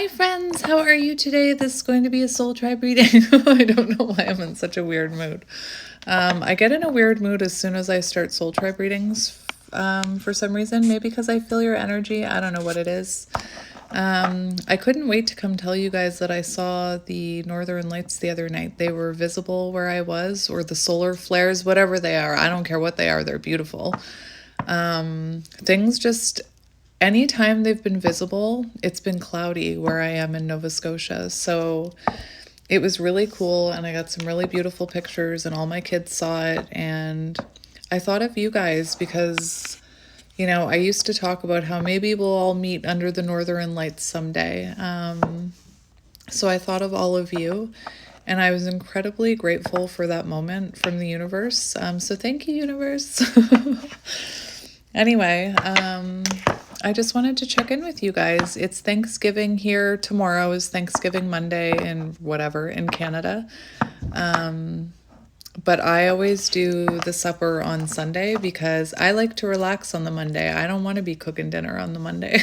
Hi friends, how are you today? This is going to be a soul tribe reading. I don't know why I'm in such a weird mood. I get in a weird mood as soon as I start soul tribe readings for some reason. Maybe because I feel your energy. I don't know what it is. I couldn't wait to come tell you guys that I saw the northern lights the other night. They were visible where I was, or the solar flares, whatever they are. I don't care what they are. They're beautiful. Things just... Anytime they've been visible, it's been cloudy where I am in Nova Scotia. So it was really cool, and I got some really beautiful pictures, and all my kids saw it. And I thought of you guys because, you know, I used to talk about how maybe we'll all meet under the northern lights someday. So I thought of all of you, and I was incredibly grateful for that moment from the universe. So thank you, universe. Anyway, I just wanted to check in with you guys. It's Thanksgiving here. Tomorrow is Thanksgiving Monday and whatever in Canada. But I always do the supper on Sunday because I like to relax on the Monday. I don't want to be cooking dinner on the Monday.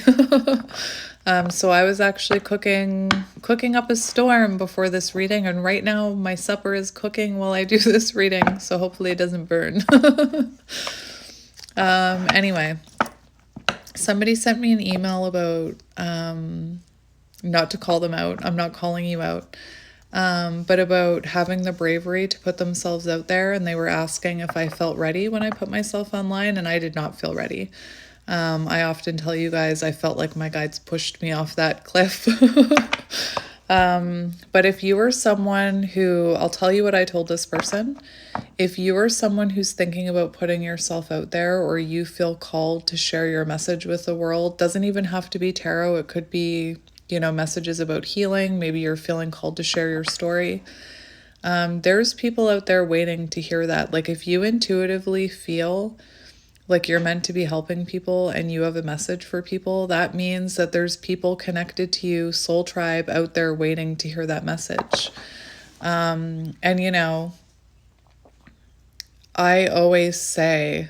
So I was actually cooking up a storm before this reading, and right now my supper is cooking while I do this reading, so hopefully it doesn't burn. Anyway, somebody sent me an email about, not to call them out, I'm not calling you out, but about having the bravery to put themselves out there, and they were asking if I felt ready when I put myself online, and I did not feel ready. I often tell you guys I felt like my guides pushed me off that cliff. But if you are someone who, I'll tell you what I told this person. If you are someone who's thinking about putting yourself out there, or you feel called to share your message with the world, doesn't even have to be tarot. It could be, you know, messages about healing. Maybe you're feeling called to share your story. There's people out there waiting to hear that. Like if you intuitively feel like you're meant to be helping people and you have a message for people, that means that there's people connected to you, soul tribe, out there waiting to hear that message. And you know, I always say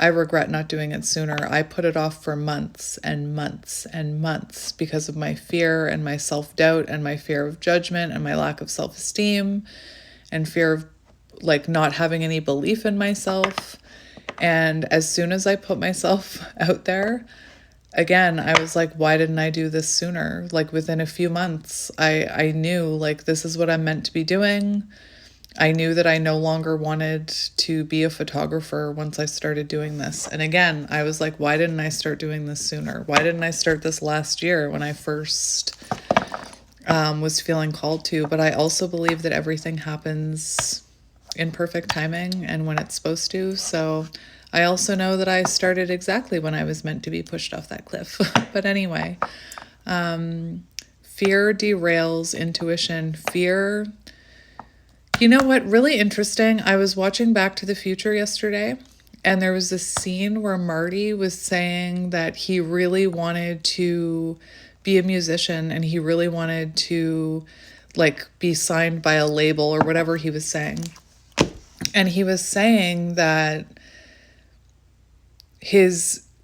I regret not doing it sooner. I put it off for months and months and months because of my fear and my self-doubt and my fear of judgment and my lack of self-esteem and fear of like not having any belief in myself. And as soon as I put myself out there, again, I was like, why didn't I do this sooner? Like within a few months, I knew like this is what I'm meant to be doing. I knew that I no longer wanted to be a photographer once I started doing this. And again, I was like, why didn't I start doing this sooner? Why didn't I start this last year when I first was feeling called to? But I also believe that everything happens in perfect timing and when it's supposed to. So I also know that I started exactly when I was meant to be pushed off that cliff. But anyway, fear derails intuition. Fear... You know what? Really interesting. I was watching Back to the Future yesterday, and there was this scene where Marty was saying that he really wanted to be a musician and he really wanted to like be signed by a label or whatever he was saying. And he was saying that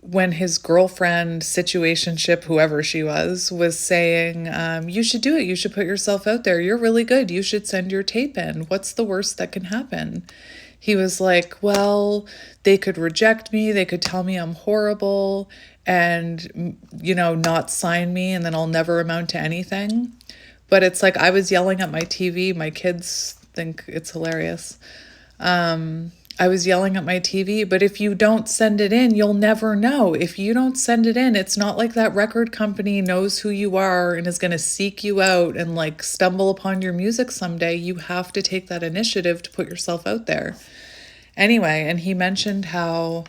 when his girlfriend, situationship, whoever she was saying, you should do it. You should put yourself out there. You're really good. You should send your tape in. What's the worst that can happen? He was like, well, they could reject me. They could tell me I'm horrible and, you know, not sign me, and then I'll never amount to anything. But it's like I was yelling at my TV. My kids think it's hilarious. I was yelling at my TV, but if you don't send it in, you'll never know. If you don't send it in, it's not like that record company knows who you are and is going to seek you out and like stumble upon your music someday. You have to take that initiative to put yourself out there. Anyway, and he mentioned how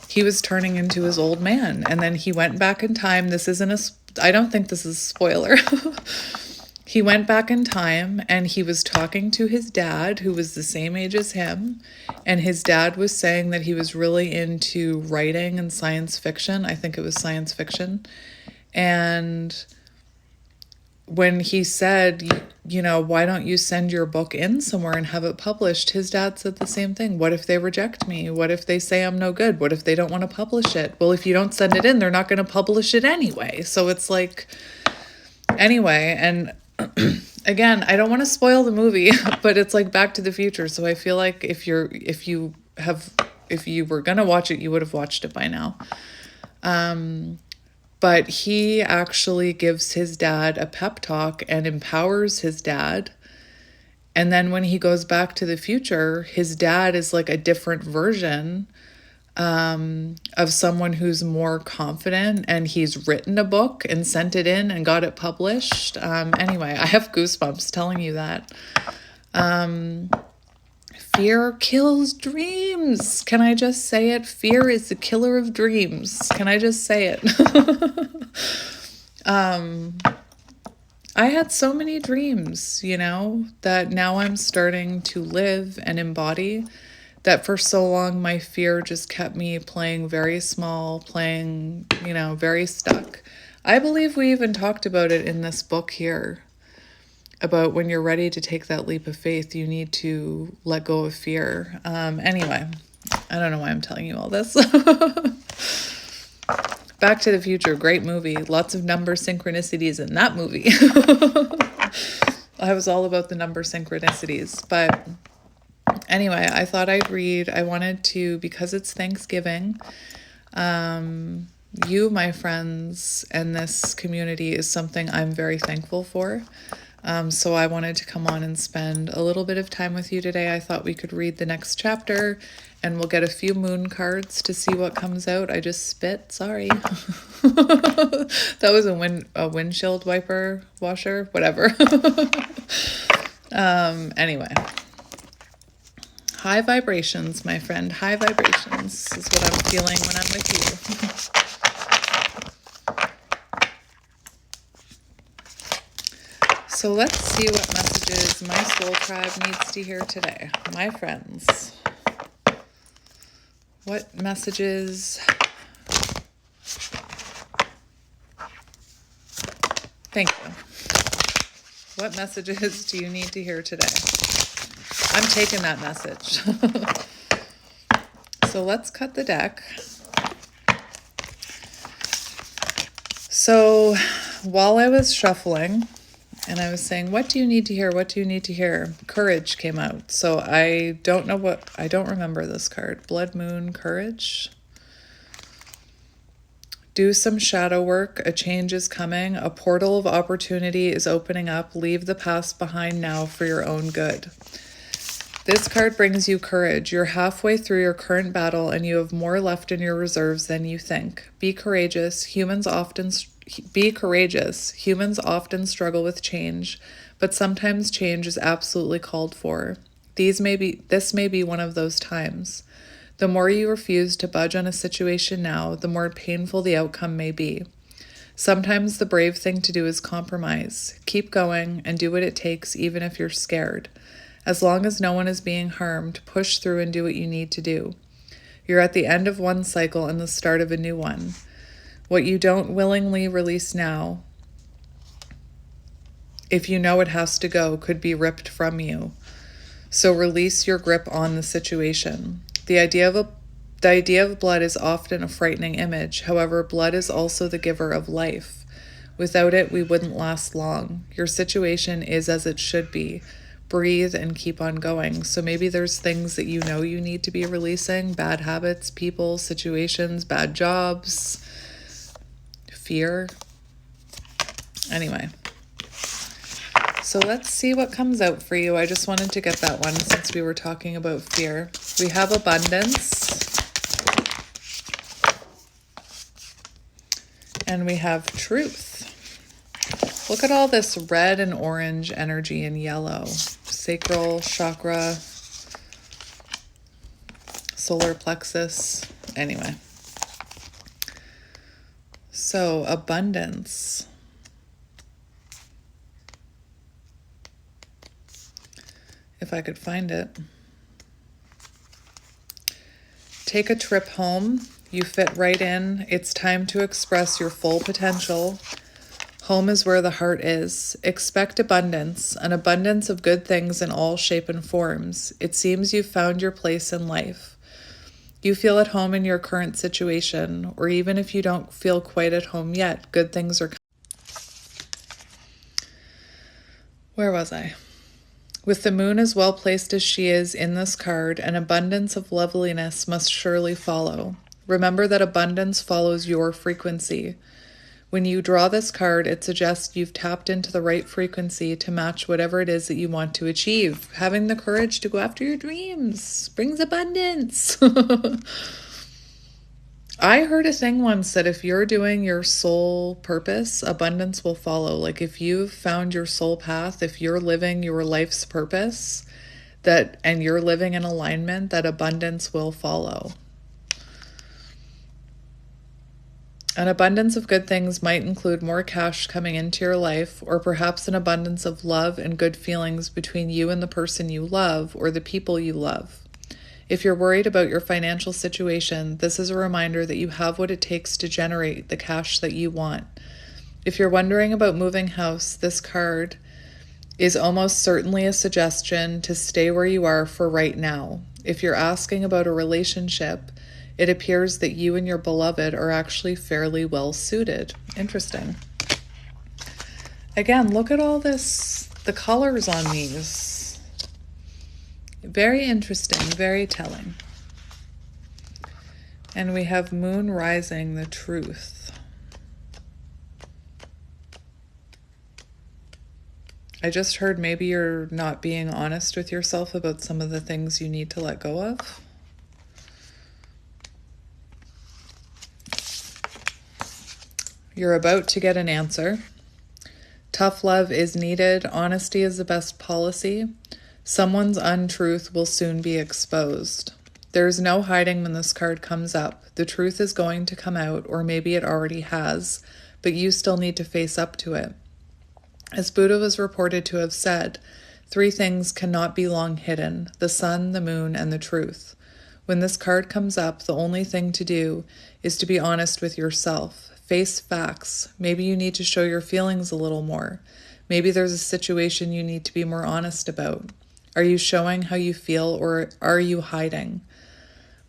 he was turning into his old man, and then he went back in time. I don't think this is a spoiler. He went back in time and he was talking to his dad, who was the same age as him. And his dad was saying that he was really into writing and science fiction. I think it was science fiction. And when he said, you know, why don't you send your book in somewhere and have it published? His dad said the same thing. What if they reject me? What if they say I'm no good? What if they don't want to publish it? Well, if you don't send it in, they're not going to publish it anyway. So it's like... Anyway, and again, I don't want to spoil the movie, but it's like Back to the Future. So I feel like if you were gonna watch it, you would have watched it by now. But he actually gives his dad a pep talk and empowers his dad. And then when he goes back to the future, his dad is like a different version of someone who's more confident, and he's written a book and sent it in and got it published. Anyway, I have goosebumps telling you that. Fear kills dreams. Can I just say it? Fear is the killer of dreams. Can I just say it? I had so many dreams, that now I'm starting to live and embody, that for so long my fear just kept me playing very small, playing, very stuck. I believe we even talked about it in this book here, about when you're ready to take that leap of faith, you need to let go of fear. Anyway, I don't know why I'm telling you all this. Back to the Future, great movie. Lots of number synchronicities in that movie. I was all about the number synchronicities. But anyway, I thought I wanted to, because it's Thanksgiving, you, my friends, and this community is something I'm very thankful for. So I wanted to come on and spend a little bit of time with you today. I thought we could read the next chapter, and we'll get a few moon cards to see what comes out. I just spit, sorry. That was a windshield wiper washer, whatever. Anyway. High vibrations, my friend. High vibrations is what I'm feeling when I'm with you. So let's see what messages my soul tribe needs to hear today. My friends, what messages? Thank you. What messages do you need to hear today? I'm taking that message. So let's cut the deck. So while I was shuffling, and I was saying, what do you need to hear? What do you need to hear? Courage came out. So I don't remember this card. Blood Moon, Courage. Do some shadow work. A change is coming. A portal of opportunity is opening up. Leave the past behind now for your own good. This card brings you courage. You're halfway through your current battle and you have more left in your reserves than you think. Be courageous. Humans often struggle with change, but sometimes change is absolutely called for. This may be one of those times. The more you refuse to budge on a situation now, the more painful the outcome may be. Sometimes the brave thing to do is compromise. Keep going and do what it takes, even if you're scared. As long as no one is being harmed, push through and do what you need to do. You're at the end of one cycle and the start of a new one. What you don't willingly release now, if you know it has to go, could be ripped from you. So release your grip on the situation. The idea of blood is often a frightening image. However, blood is also the giver of life. Without it, we wouldn't last long. Your situation is as it should be. Breathe and keep on going. So maybe there's things that you need to be releasing. Bad habits, people, situations, bad jobs, fear. Anyway. So let's see what comes out for you. I just wanted to get that one since we were talking about fear. We have abundance. And we have truth. Look at all this red and orange energy and yellow. Sacral chakra, solar plexus. Anyway. So abundance. If I could find it. Take a trip home. You fit right in. It's time to express your full potential. Home is where the heart is. Expect abundance, an abundance of good things in all shape and forms. It seems you've found your place in life. You feel at home in your current situation, or even if you don't feel quite at home yet, good things are coming. Where was I? With the moon as well placed as she is in this card, an abundance of loveliness must surely follow. Remember that abundance follows your frequency. When you draw this card, it suggests you've tapped into the right frequency to match whatever it is that you want to achieve. Having the courage to go after your dreams brings abundance. I heard a thing once that if you're doing your soul purpose, abundance will follow. Like if you've found your soul path, if you're living your life's purpose, and you're living in alignment, that abundance will follow. An abundance of good things might include more cash coming into your life, or perhaps an abundance of love and good feelings between you and the person you love or the people you love. If you're worried about your financial situation, this is a reminder that you have what it takes to generate the cash that you want. If you're wondering about moving house, this card is almost certainly a suggestion to stay where you are for right now. If you're asking about a relationship, it appears that you and your beloved are actually fairly well suited. Interesting. Again, look at all this, the colors on these. Very interesting, very telling. And we have moon rising, the truth. I just heard maybe you're not being honest with yourself about some of the things you need to let go of. You're about to get an answer. Tough love is needed. Honesty is the best policy. Someone's untruth will soon be exposed. There's no hiding when this card comes up. The truth is going to come out, or maybe it already has, but you still need to face up to it. As Buddha was reported to have said, 3 things cannot be long hidden: the sun, the moon, and the truth. When this card comes up, the only thing to do is to be honest with yourself. Face facts. Maybe you need to show your feelings a little more. Maybe there's a situation you need to be more honest about. Are you showing how you feel, or are you hiding?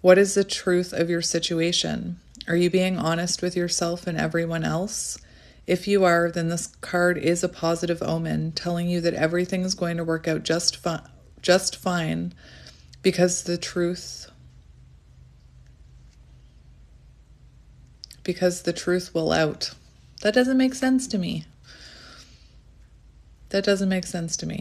What is the truth of your situation? Are you being honest with yourself and everyone else? If you are, then this card is a positive omen, telling you that everything is going to work out just fine, because the truth will out. That doesn't make sense to me.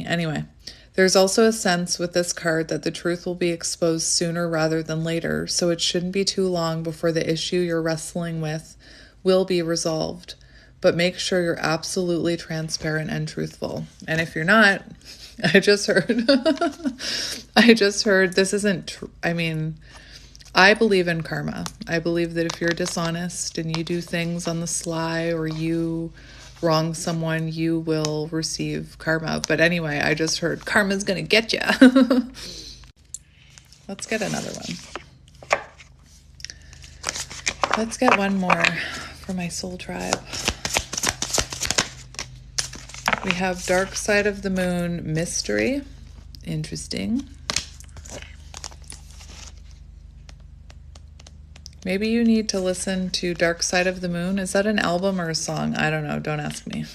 Anyway, there's also a sense with this card that the truth will be exposed sooner rather than later, so it shouldn't be too long before the issue you're wrestling with will be resolved. But make sure you're absolutely transparent and truthful. And if you're not, I just heard this isn't true. I mean, I believe in karma. I believe that if you're dishonest and you do things on the sly, or you wrong someone, you will receive karma. But anyway, I just heard karma's gonna get you. Let's get another one. Let's get one more for my soul tribe. We have Dark Side of the Moon, Mystery. Interesting. Maybe you need to listen to Dark Side of the Moon. Is that an album or a song? I don't know. Don't ask me.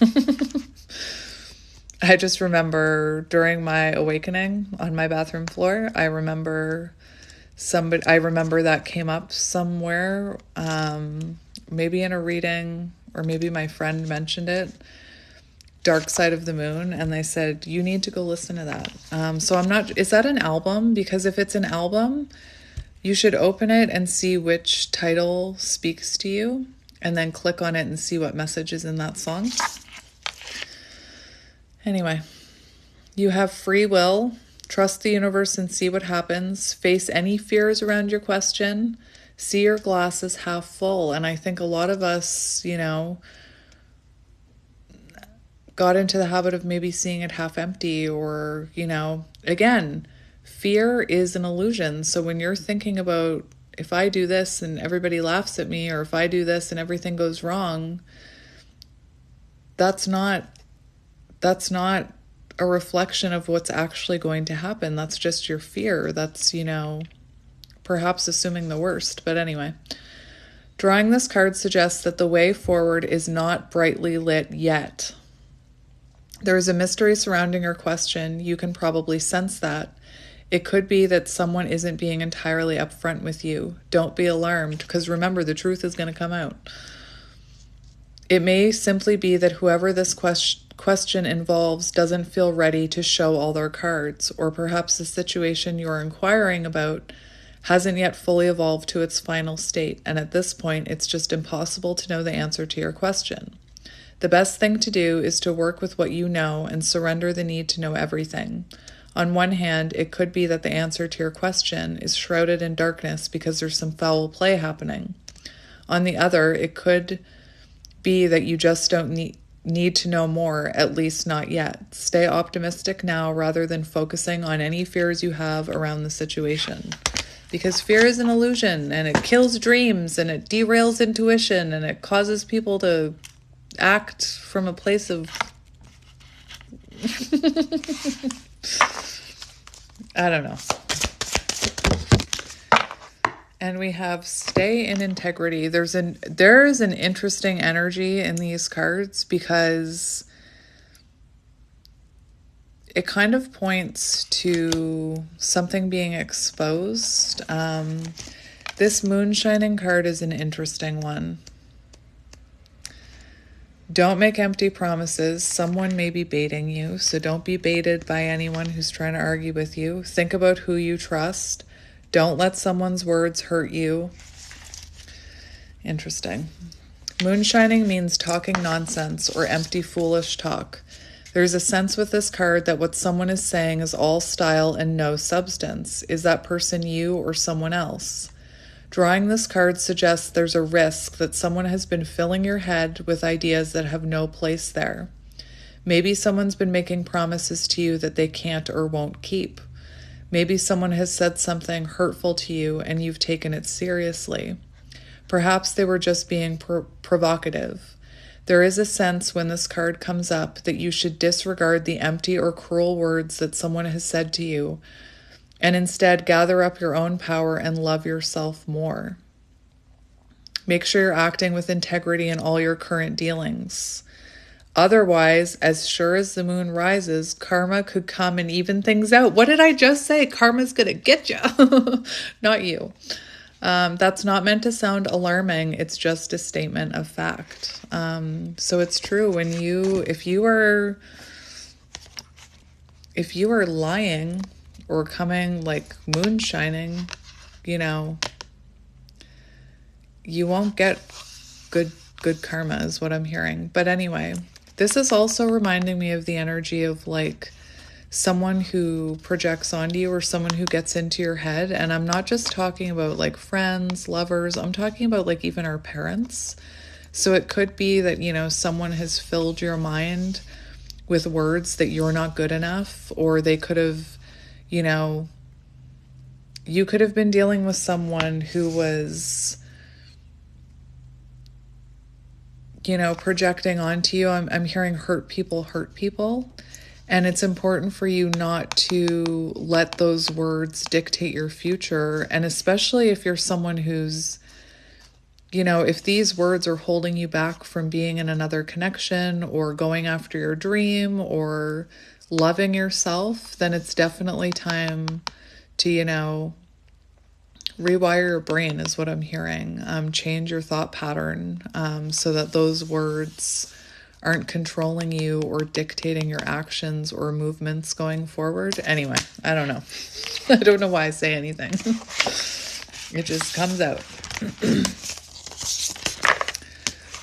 I just remember during my awakening on my bathroom floor, I remember that came up somewhere, maybe in a reading, or maybe my friend mentioned it, Dark Side of the Moon, and they said, you need to go listen to that. So I'm not, is that an album? Because if it's an album, you should open it and see which title speaks to you, and then click on it and see what message is in that song. Anyway, you have free will. Trust the universe and see what happens. Face any fears around your question. See your glass as half full. And I think a lot of us, got into the habit of maybe seeing it half empty, or, again, fear is an illusion. So when you're thinking about, if I do this and everybody laughs at me, or if I do this and everything goes wrong, that's not a reflection of what's actually going to happen. That's just your fear. That's, perhaps assuming the worst. But anyway, drawing this card suggests that the way forward is not brightly lit yet. There is a mystery surrounding your question. You can probably sense that. It could be that someone isn't being entirely upfront with you. Don't be alarmed, because remember, the truth is going to come out. It may simply be that whoever this question involves doesn't feel ready to show all their cards, or perhaps the situation you're inquiring about hasn't yet fully evolved to its final state, and at this point, it's just impossible to know the answer to your question. The best thing to do is to work with what you know and surrender the need to know everything. On one hand, it could be that the answer to your question is shrouded in darkness because there's some foul play happening. On the other, it could be that you just don't need to know more, at least not yet. Stay optimistic now rather than focusing on any fears you have around the situation. Because fear is an illusion, and it kills dreams, and it derails intuition, and it causes people to act from a place of I don't know. And we have stay in integrity. There is an interesting energy in these cards because it kind of points to something being exposed. This moon shining card is an interesting one. Don't make empty promises. Someone may be baiting you, so don't be baited by anyone who's trying to argue with you. Think about who you trust. Don't let someone's words hurt you. Interesting. Moonshining means talking nonsense or empty, foolish talk. There's a sense with this card that what someone is saying is all style and no substance. Is that person you or someone else? Drawing this card suggests there's a risk that someone has been filling your head with ideas that have no place there. Maybe someone's been making promises to you that they can't or won't keep. Maybe someone has said something hurtful to you and you've taken it seriously. Perhaps they were just being provocative. There is a sense when this card comes up that you should disregard the empty or cruel words that someone has said to you and instead gather up your own power and love yourself more. Make sure you're acting with integrity in all your current dealings. Otherwise, as sure as the moon rises, karma could come and even things out. What did I just say? Karma's gonna get you, not you. That's not meant to sound alarming. It's just a statement of fact. So it's true if you are lying or coming like moonshining, you won't get good karma is what I'm hearing. But anyway, this is also reminding me of the energy of like someone who projects onto you or someone who gets into your head. And I'm not just talking about like friends, lovers. I'm talking about like even our parents. So it could be that, someone has filled your mind with words that you're not good enough, or they could have, you could have been dealing with someone who was, projecting onto you. I'm hearing hurt people. And it's important for you not to let those words dictate your future. And especially if you're someone who's, if these words are holding you back from being in another connection or going after your dream or loving yourself, then it's definitely time to, rewire your brain is what I'm hearing. Change your thought pattern so that those words aren't controlling you or dictating your actions or movements going forward. Anyway, I don't know. I don't know why I say anything. It just comes out.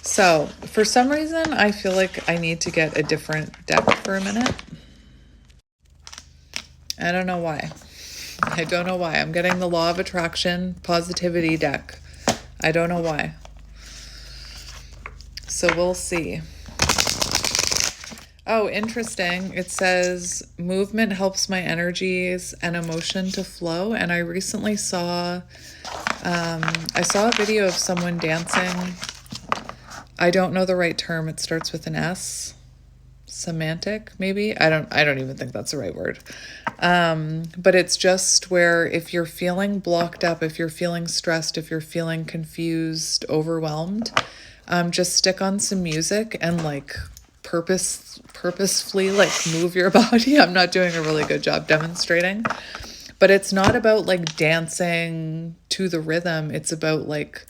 So for some reason, I feel like I need to get a different deck for a minute. I don't know why. I'm getting the Law of Attraction Positivity deck. I don't know why. So we'll see. Oh, interesting. It says movement helps my energies and emotion to flow. And I recently saw a video of someone dancing. I don't know the right term. It starts with an S. Semantic, maybe? I don't even think that's the right word. But it's just where if you're feeling blocked up, if you're feeling stressed, if you're feeling confused, overwhelmed, just stick on some music and like purposefully like move your body. I'm not doing a really good job demonstrating, but it's not about like dancing to the rhythm. It's about like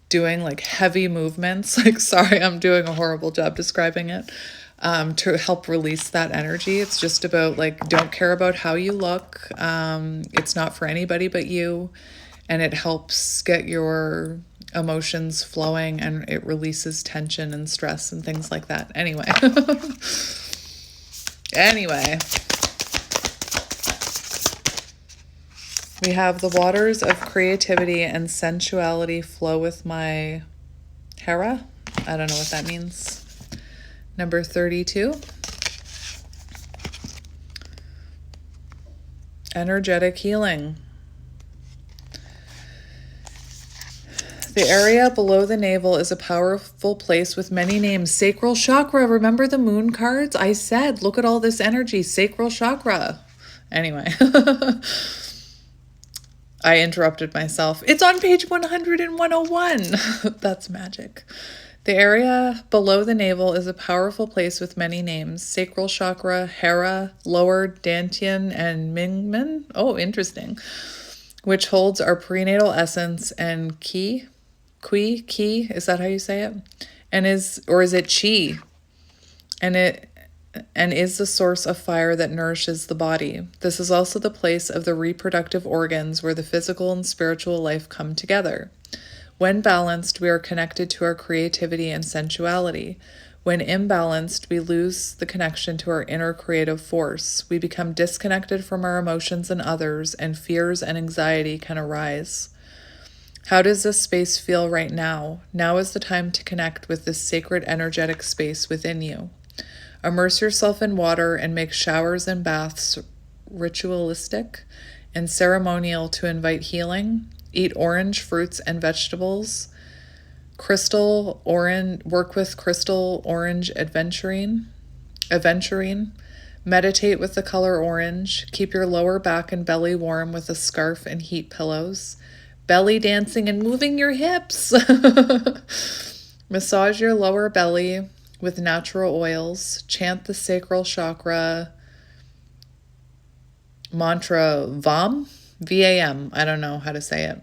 doing like heavy movements. Like, sorry, I'm doing a horrible job describing it. To help release that energy. It's just about like, don't care about how you look. It's not for anybody but you. And it helps get your emotions flowing, and it releases tension and stress and things like that. Anyway. Anyway. We have the waters of creativity and sensuality flow with my Hera. I don't know what that means. Number 32. Energetic healing. The area below the navel is a powerful place with many names. Sacral chakra. Remember the moon cards? I said, look at all this energy. Sacral chakra. Anyway. I interrupted myself. It's on page 100 and 101. That's magic. The area below the navel is a powerful place with many names. Sacral chakra, Hera, lower dantian, and Mingmen. Oh, interesting. Which holds our prenatal essence and ki, is that how you say it? And is it chi? And is the source of fire that nourishes the body. This is also the place of the reproductive organs where the physical and spiritual life come together. When balanced, we are connected to our creativity and sensuality. When imbalanced, we lose the connection to our inner creative force. We become disconnected from our emotions and others, and fears and anxiety can arise. How does this space feel right now? Now is the time to connect with this sacred energetic space within you. Immerse yourself in water and make showers and baths ritualistic and ceremonial to invite healing. Eat orange fruits and vegetables. Work with crystal orange aventurine. Meditate with the color orange. Keep your lower back and belly warm with a scarf and heat pillows. Belly dancing and moving your hips. Massage your lower belly with natural oils. Chant the sacral chakra mantra VAM. VAM. I don't know how to say it.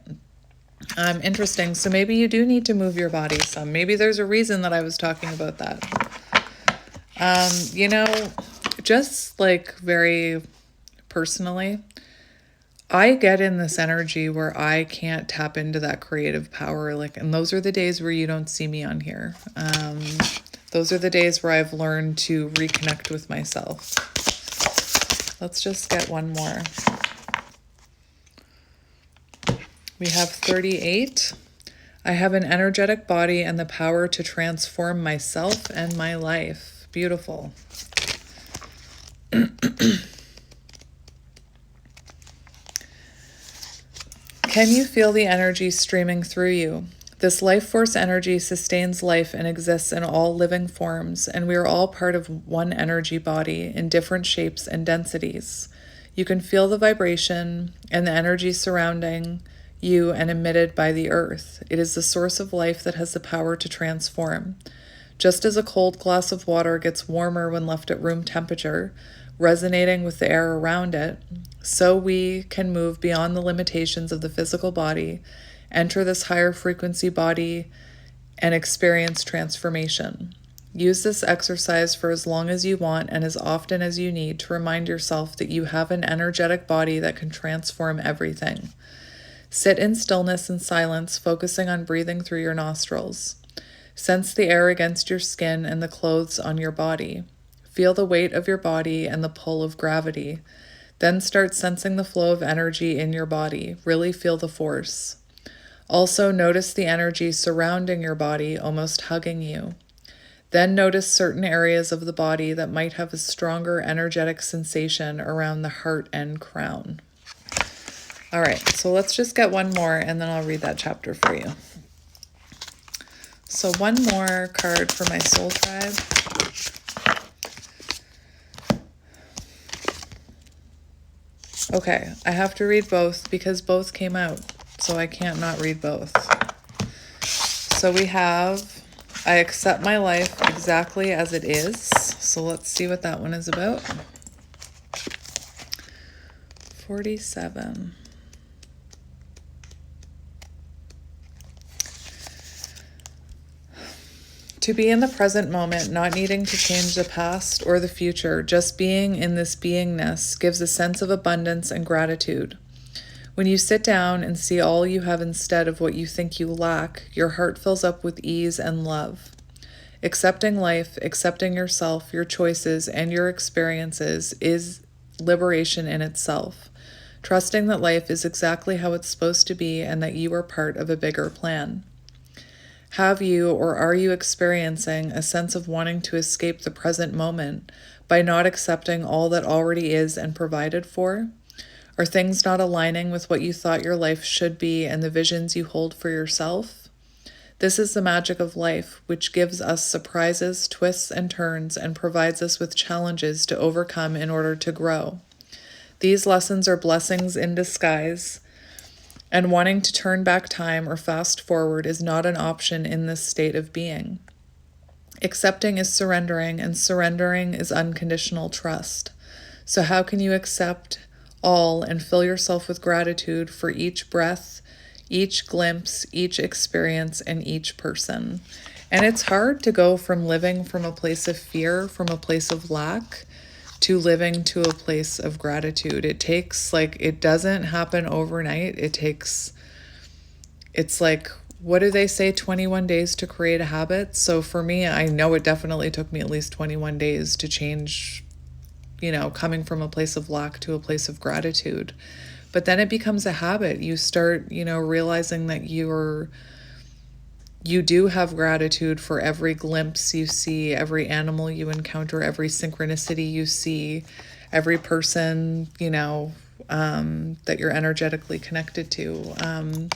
Interesting. So maybe you do need to move your body some. Maybe there's a reason that I was talking about that. Just like very personally, I get in this energy where I can't tap into that creative power. And those are the days where you don't see me on here. Those are the days where I've learned to reconnect with myself. Let's just get one more. We have 38. I have an energetic body and the power to transform myself and my life. Beautiful. Can you feel the energy streaming through you? This life force energy sustains life and exists in all living forms, and we are all part of one energy body in different shapes and densities. You can feel the vibration and the energy surrounding you and emitted by the earth. It is the source of life that has the power to transform. Just as a cold glass of water gets warmer when left at room temperature, resonating with the air around it, so we can move beyond the limitations of the physical body, enter this higher frequency body, and experience transformation. Use this exercise for as long as you want and as often as you need to remind yourself that you have an energetic body that can transform everything. Sit in stillness and silence, focusing on breathing through your nostrils. Sense the air against your skin and the clothes on your body. Feel the weight of your body and the pull of gravity. Then start sensing the flow of energy in your body. Really feel the force. Also notice the energy surrounding your body, almost hugging you. Then notice certain areas of the body that might have a stronger energetic sensation around the heart and crown. All right, so let's just get one more and then I'll read that chapter for you. So one more card for my soul tribe. Okay, I have to read both because both came out, so I can't not read both. So we have I accept my life exactly as it is. So let's see what that one is about. 47. To be in the present moment, not needing to change the past or the future, just being in this beingness gives a sense of abundance and gratitude. When you sit down and see all you have instead of what you think you lack, your heart fills up with ease and love. Accepting life, accepting yourself, your choices, and your experiences is liberation in itself. Trusting that life is exactly how it's supposed to be and that you are part of a bigger plan. Have you or are you experiencing a sense of wanting to escape the present moment by not accepting all that already is and provided for? Are things not aligning with what you thought your life should be and the visions you hold for yourself? This is the magic of life, which gives us surprises, twists, and turns, and provides us with challenges to overcome in order to grow. These lessons are blessings in disguise, and wanting to turn back time or fast forward is not an option in this state of being. Accepting is surrendering, and surrendering is unconditional trust. So how can you accept all and fill yourself with gratitude for each breath, each glimpse, each experience, and each person? And it's hard to go from living from a place of fear, from a place of lack, to living to a place of gratitude. It takes, it doesn't happen overnight. It's like, what do they say, 21 days to create a habit? So for me, I know it definitely took me at least 21 days to change, coming from a place of lack to a place of gratitude. But then it becomes a habit. You start, realizing that you do have gratitude for every glimpse you see, every animal you encounter, every synchronicity you see, every person, that you're energetically connected to.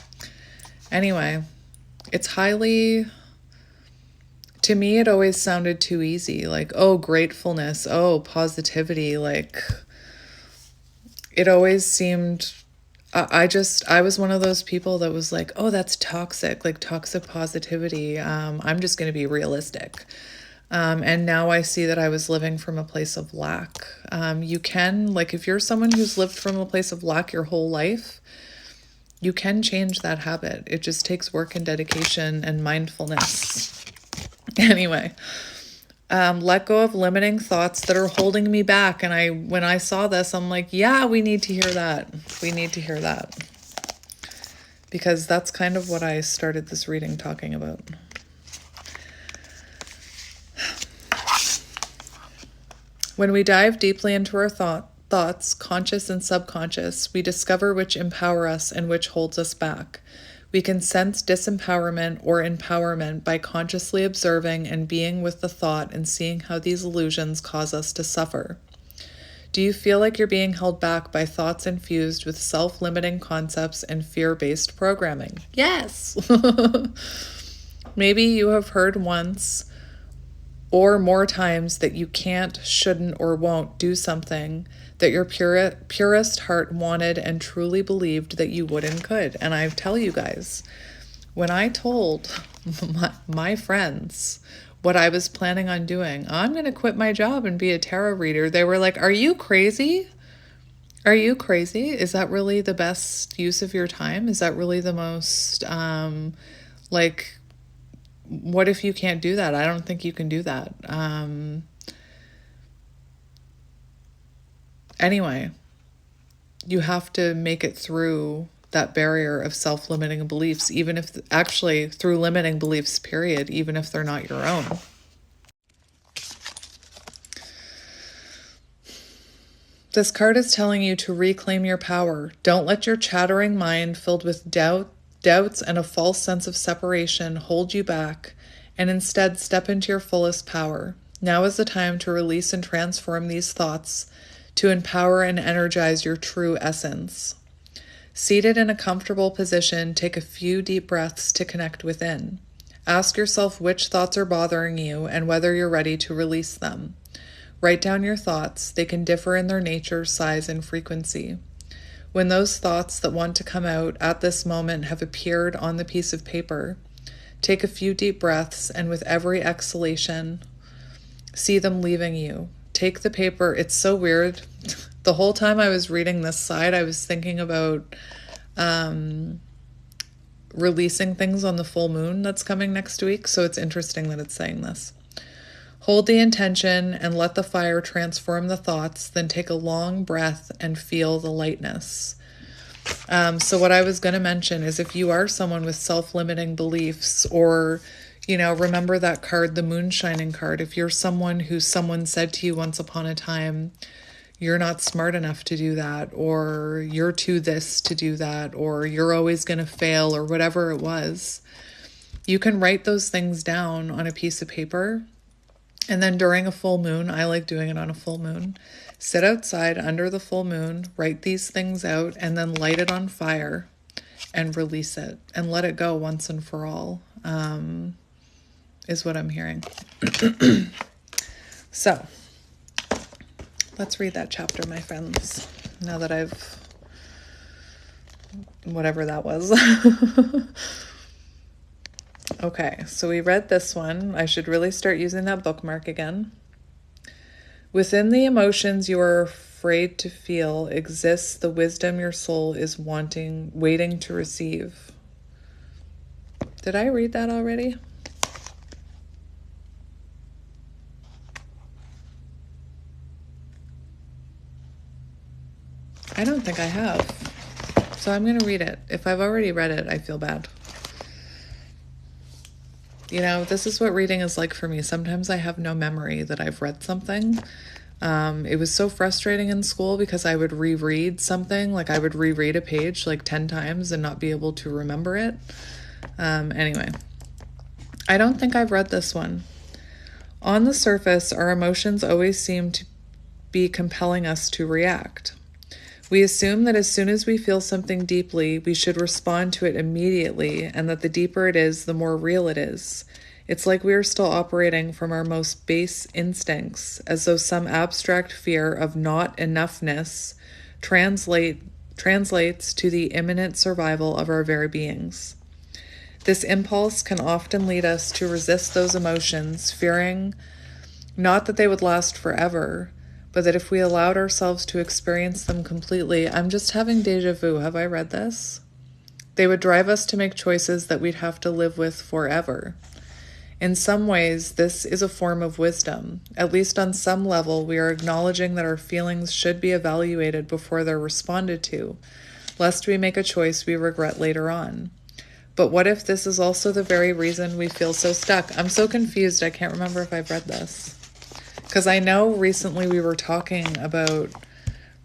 Anyway, it's to me, it always sounded too easy. Like, oh, gratefulness, oh, positivity. It always seemed, I was one of those people that was like, oh, that's toxic, like toxic positivity. I'm just going to be realistic. And now I see that I was living from a place of lack. You can, if you're someone who's lived from a place of lack your whole life, you can change that habit. It just takes work and dedication and mindfulness. Anyway, let go of limiting thoughts that are holding me back. And when I saw this, I'm like, yeah, we need to hear that. We need to hear that. Because that's kind of what I started this reading talking about. When we dive deeply into our thoughts, conscious and subconscious, we discover which empower us and which holds us back. We can sense disempowerment or empowerment by consciously observing and being with the thought and seeing how these illusions cause us to suffer. Do you feel like you're being held back by thoughts infused with self-limiting concepts and fear-based programming? Yes! Maybe you have heard once or more times that you can't, shouldn't, or won't do something that your purest heart wanted and truly believed that you would and could. And I tell you guys, when I told my friends what I was planning on doing, I'm going to quit my job and be a tarot reader, they were like, are you crazy? Are you crazy? Is that really the best use of your time? Is that really the most, what if you can't do that? I don't think you can do that. Anyway, you have to make it through that barrier of self-limiting beliefs, even if, actually, through limiting beliefs, period, even if they're not your own. This card is telling you to reclaim your power. Don't let your chattering mind filled with doubts and a false sense of separation hold you back, and instead step into your fullest power. Now is the time to release and transform these thoughts to empower and energize your true essence. Seated in a comfortable position, take a few deep breaths to connect within. Ask yourself which thoughts are bothering you and whether you're ready to release them. Write down your thoughts. They can differ in their nature, size, and frequency. When those thoughts that want to come out at this moment have appeared on the piece of paper, Take a few deep breaths, and with every exhalation, see them leaving you. Take the paper. It's so weird. The whole time I was reading this side, I was thinking about releasing things on the full moon that's coming next week. So it's interesting that it's saying this. Hold the intention and let the fire transform the thoughts. Then take a long breath and feel the lightness. So what I was going to mention is if you are someone with self-limiting beliefs, or, remember that card, the moon shining card. If you're someone who someone said to you once upon a time, you're not smart enough to do that, or you're too this to do that, or you're always going to fail, or whatever it was, you can write those things down on a piece of paper. And then during a full moon, I like doing it on a full moon, sit outside under the full moon, write these things out, and then light it on fire and release it and let it go once and for all, is what I'm hearing. So let's read that chapter, my friends, now that I've, whatever that was. Okay, so we read this one. I should really start using that bookmark again. Within the emotions you are afraid to feel exists the wisdom your soul is waiting to receive. Did I read that already? I don't think I have. So I'm going to read it. If I've already read it, I feel bad. This is what reading is like for me. Sometimes I have no memory that I've read something. It was so frustrating in school because I would reread something, like I would reread a page like 10 times and not be able to remember it. Anyway, I don't think I've read this one. On the surface, our emotions always seem to be compelling us to react. We assume that as soon as we feel something deeply, we should respond to it immediately, and that the deeper it is, the more real it is. It's like we are still operating from our most base instincts, as though some abstract fear of not enoughness translates to the imminent survival of our very beings. This impulse can often lead us to resist those emotions, fearing not that they would last forever, but that if we allowed ourselves to experience them completely, I'm just having deja vu. Have I read this? They would drive us to make choices that we'd have to live with forever. In some ways, this is a form of wisdom. At least on some level, we are acknowledging that our feelings should be evaluated before they're responded to, lest we make a choice we regret later on. But what if this is also the very reason we feel so stuck? I'm so confused. I can't remember if I've read this. Because I know recently we were talking about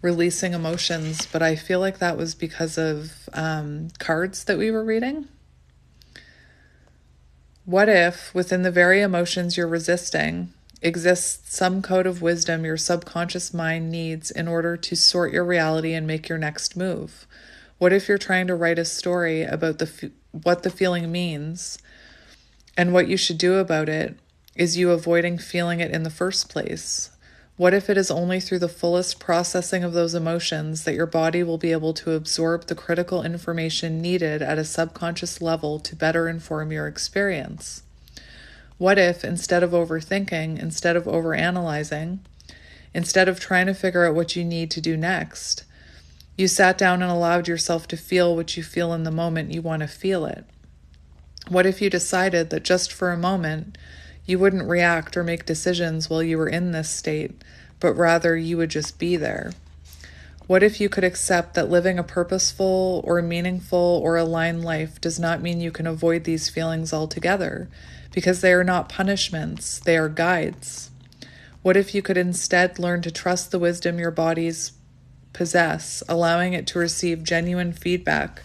releasing emotions, but I feel like that was because of cards that we were reading. What if within the very emotions you're resisting exists some code of wisdom your subconscious mind needs in order to sort your reality and make your next move? What if you're trying to write a story about what the feeling means and what you should do about it is you avoiding feeling it in the first place? What if it is only through the fullest processing of those emotions that your body will be able to absorb the critical information needed at a subconscious level to better inform your experience? What if, instead of overthinking, instead of overanalyzing, instead of trying to figure out what you need to do next, you sat down and allowed yourself to feel what you feel in the moment you want to feel it? What if you decided that just for a moment, you wouldn't react or make decisions while you were in this state, but rather you would just be there? What if you could accept that living a purposeful or meaningful or aligned life does not mean you can avoid these feelings altogether, because they are not punishments, they are guides? What if you could instead learn to trust the wisdom your bodies possess, allowing it to receive genuine feedback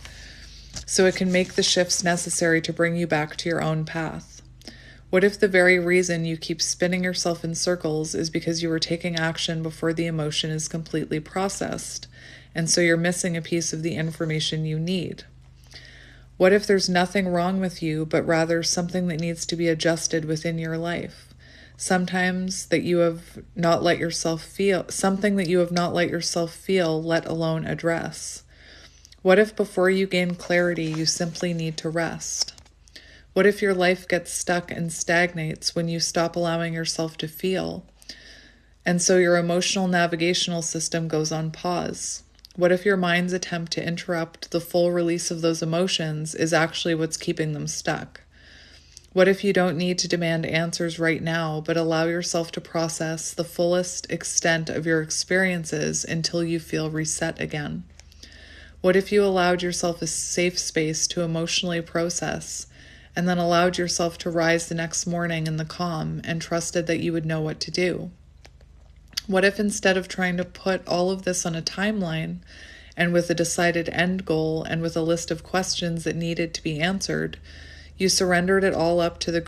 so it can make the shifts necessary to bring you back to your own path? What if the very reason you keep spinning yourself in circles is because you are taking action before the emotion is completely processed, and so you're missing a piece of the information you need? What if there's nothing wrong with you, but rather something that needs to be adjusted within your life? Sometimes that you have not let yourself feel, something that you have not let yourself feel, let alone address. What if before you gain clarity, you simply need to rest? What if your life gets stuck and stagnates when you stop allowing yourself to feel? And so your emotional navigational system goes on pause. What if your mind's attempt to interrupt the full release of those emotions is actually what's keeping them stuck? What if you don't need to demand answers right now, but allow yourself to process the fullest extent of your experiences until you feel reset again? What if you allowed yourself a safe space to emotionally process, and then allowed yourself to rise the next morning in the calm and trusted that you would know what to do? What if instead of trying to put all of this on a timeline and with a decided end goal and with a list of questions that needed to be answered, you surrendered it all to the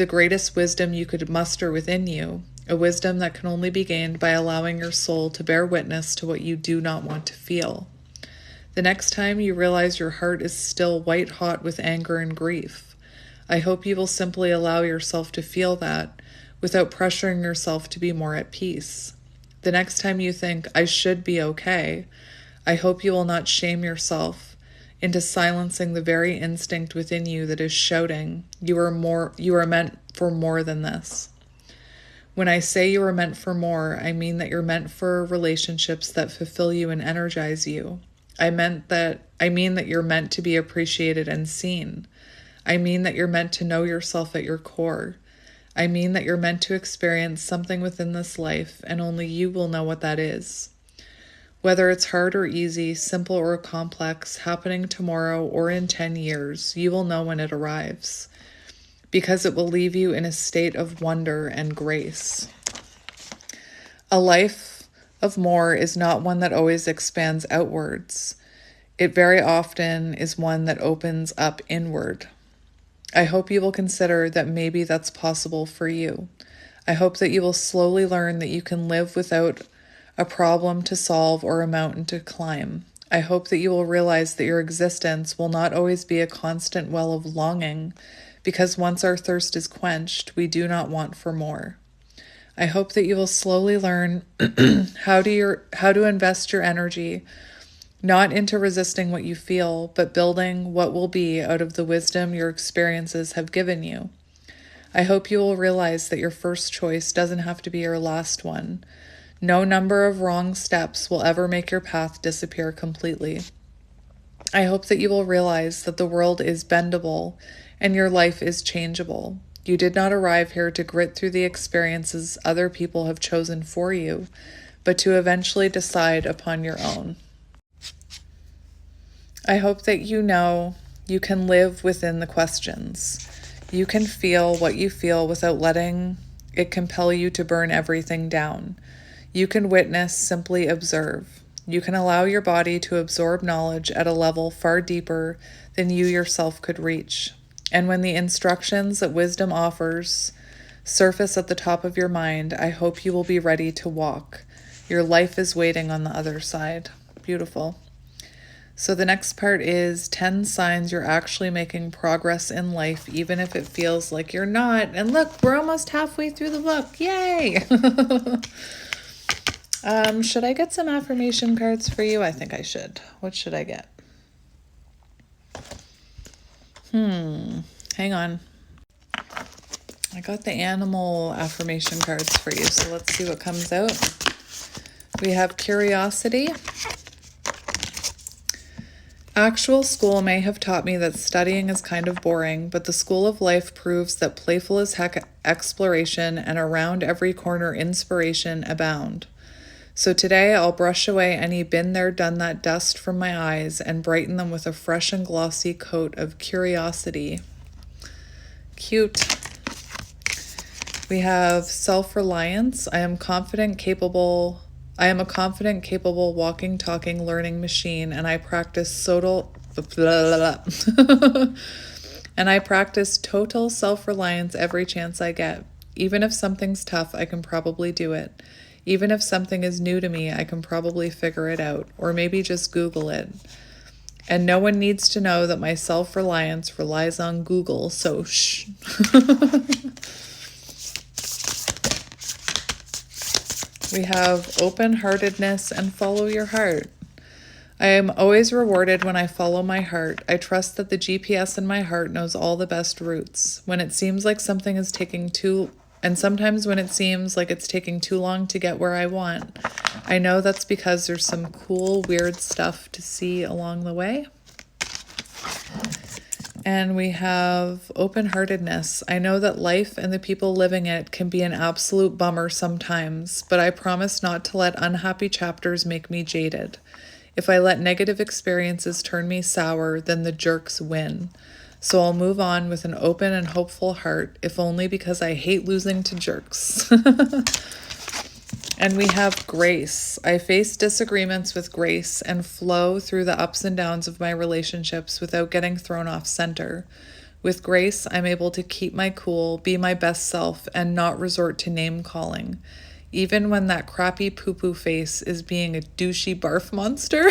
greatest wisdom you could muster within you, a wisdom that can only be gained by allowing your soul to bear witness to what you do not want to feel. The next time you realize your heart is still white hot with anger and grief, I hope you will simply allow yourself to feel that without pressuring yourself to be more at peace. The next time you think, I should be okay, I hope you will not shame yourself into silencing the very instinct within you that is shouting, you are meant for more than this. When I say you are meant for more, I mean that you're meant for relationships that fulfill you and energize you. I mean that you're meant to be appreciated and seen. I mean that you're meant to know yourself at your core. I mean that you're meant to experience something within this life, and only you will know what that is. Whether it's hard or easy, simple or complex, happening tomorrow or in 10 years, you will know when it arrives, because it will leave you in a state of wonder and grace. A life of more is not one that always expands outwards. It very often is one that opens up inward. I hope you will consider that maybe that's possible for you. I hope that you will slowly learn that you can live without a problem to solve or a mountain to climb. I hope that you will realize that your existence will not always be a constant well of longing, because once our thirst is quenched, we do not want for more. I hope that you will slowly learn how to invest your energy, not into resisting what you feel, but building what will be out of the wisdom your experiences have given you. I hope you will realize that your first choice doesn't have to be your last one. No number of wrong steps will ever make your path disappear completely. I hope that you will realize that the world is bendable and your life is changeable. You did not arrive here to grit through the experiences other people have chosen for you, but to eventually decide upon your own. I hope that you know you can live within the questions. You can feel what you feel without letting it compel you to burn everything down. You can witness, simply observe. You can allow your body to absorb knowledge at a level far deeper than you yourself could reach. And when the instructions that wisdom offers surface at the top of your mind, I hope you will be ready to walk. Your life is waiting on the other side. Beautiful. So the next part is 10 signs you're actually making progress in life, even if it feels like you're not. And look, we're almost halfway through the book. Yay! Should I get some affirmation cards for you? I think I should. What should I get? Hang on. I got the animal affirmation cards for you, so let's see what comes out. We have curiosity. Actual school may have taught me that studying is kind of boring, but the school of life proves that playful as heck exploration and around every corner inspiration abound. So today I'll brush away any been there, done that dust from my eyes and brighten them with a fresh and glossy coat of curiosity. Cute. We have self-reliance. I am a confident, capable, walking, talking, learning machine, and I practice total self-reliance every chance I get. Even if something's tough, I can probably do it. Even if something is new to me, I can probably figure it out, or maybe just Google it. And no one needs to know that my self-reliance relies on Google, so shh. We have open-heartedness and follow your heart. I am always rewarded when I follow my heart. I trust that the GPS in my heart knows all the best routes. When it seems like something is taking too, and sometimes when it seems like it's taking too long to get where I want, I know that's because there's some cool, weird stuff to see along the way. And we have open-heartedness. I know that life and the people living it can be an absolute bummer sometimes, but I promise not to let unhappy chapters make me jaded. If I let negative experiences turn me sour, then the jerks win. So I'll move on with an open and hopeful heart, if only because I hate losing to jerks. And we have grace. I face disagreements with grace and flow through the ups and downs of my relationships without getting thrown off center. With grace, I'm able to keep my cool, be my best self, and not resort to name calling. Even when that crappy poo-poo face is being a douchey barf monster.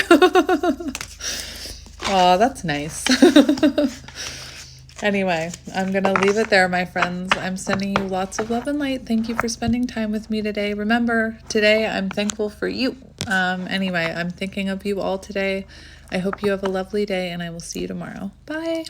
Aw, that's nice. Anyway, I'm going to leave it there, my friends. I'm sending you lots of love and light. Thank you for spending time with me today. Remember, today I'm thankful for you. Anyway, I'm thinking of you all today. I hope you have a lovely day, and I will see you tomorrow. Bye.